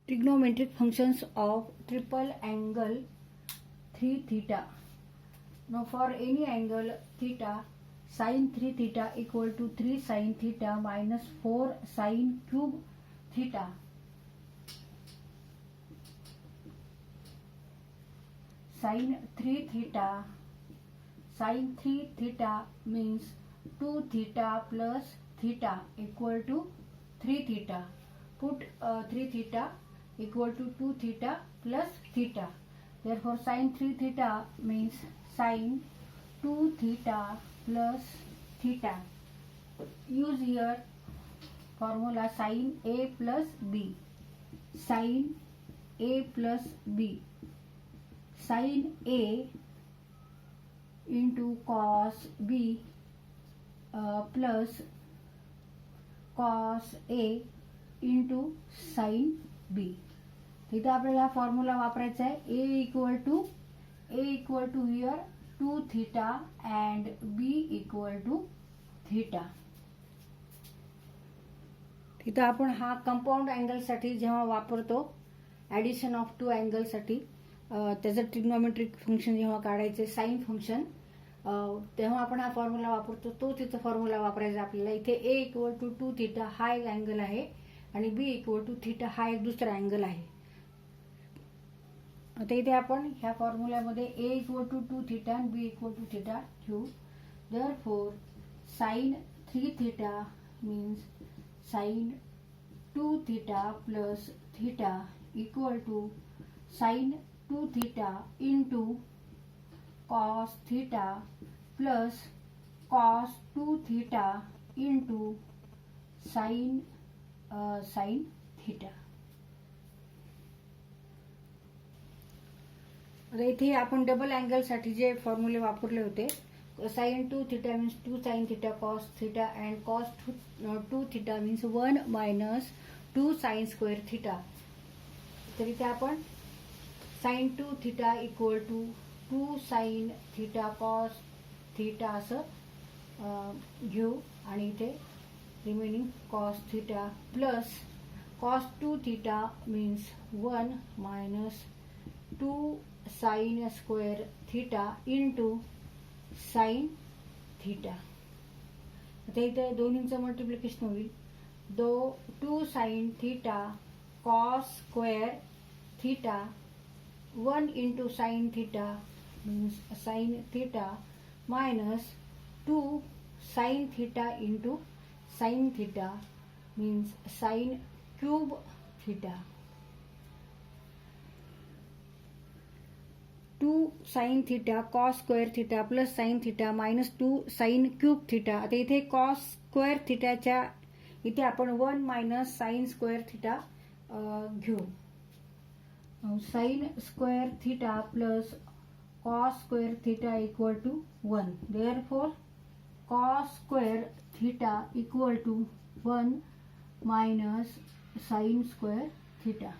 trigonometric functions of triple angle 3 theta. Now for any angle theta, sin 3 theta equal to 3 sin theta minus 4 sin cube theta. Sin 3 theta means 2 theta plus theta equal to 3 theta. Put 3 theta equal to 2 theta plus theta. Therefore sin 3 theta means sin 2 theta plus theta. Use here formula sin A plus B. Sin A plus B. Sin A into cos B plus cos A into sin B. इथे आपल्याला हा formula वापरायचा आहे. A equal to here 2 theta and B equal to theta. इथे आपण हा compound angle साठी जेव्हा वापरतो ॲडिशन ऑफ टू अँगल साठी त्याचं ट्रिग्नोमेट्रिक फंक्शन जेव्हा काढायचे साइन फंक्शन तेव्हा आपण हा फॉर्म्युला वापरतो. तो तिथं फॉर्म्युला वापरायचा आपल्याला. इथे A इक्वल टू 2 थीटा हा एक अँगल आहे आणि B इक्वल टू थीटा हा एक दुसरा अँगल आहे. आता इथे आपण ह्या फॉर्म्युल्यामध्ये A इक्वल टू 2 थीटा आणि B इक्वल टू थीटा घेऊ. Therefore sine 3 theta means sine 2 theta plus theta equal to sine 2 theta into cos theta plus cos 2 theta into sin theta. इथे आपण डबल अँगल साठी जे फॉर्म्युले वापरले होते sin 2 theta means 2 sin theta cos theta and cos 2 theta means 1 minus 2 sin square theta. तर इथे आपण sin 2 theta equal to 2 sin theta cos theta असं घेऊ आणि इथे remaining cos theta plus cos 2 theta means 1 minus 2 sin square theta into sin theta. आता इथे दोन्हींचं multiplication होईल. 2 sin theta cos square theta 1 into sin theta means sin theta minus 2 sin theta into sin theta means sin cube theta. 2 sin theta cos square theta plus sin theta minus 2 sin cube theta. आता इथे cos square theta च्या इथे आपण 1 minus sin square theta घेऊ. Sin square theta plus cos square theta equal to 1. Therefore cos square theta equal to 1 minus sin square theta.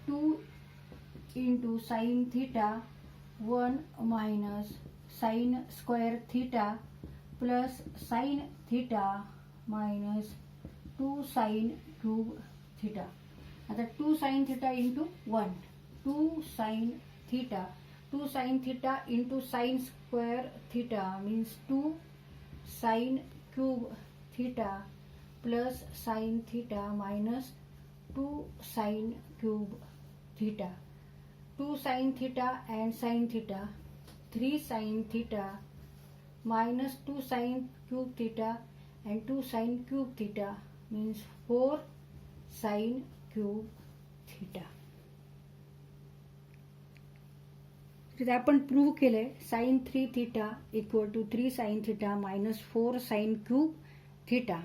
2 into sin theta 1 minus sin square theta plus sin theta minus 2 sin cube theta. आता 2 sin theta into 1 2 sin theta into sin square theta means 2 sin cube theta plus sin theta minus 2 sin cube theta. 2 sin theta and sin theta 3 sin theta minus 2 sin cube theta and 2 sin cube theta means 4 sin cube theta. तिथे आपण prove केलंय sin 3 theta equal to 3 sin theta minus 4 sin cube theta.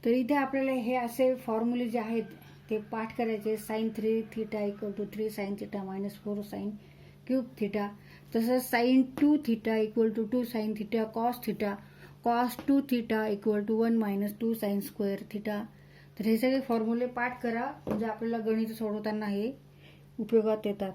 तर इथे आपल्याला हे असे फॉर्म्युले जे आहेत ते पाठ करायचे. sin 3 theta equal to 3 sin theta minus 4 sin cube theta. तसंच sin 2 theta equal to 2 sin theta cos theta cos 2 theta equal to 1 minus 2 sin square theta. तर हे सगळे फॉर्म्युले पाठ करा म्हणजे आपल्याला गणित सोडवताना हे उपयोगात येतात.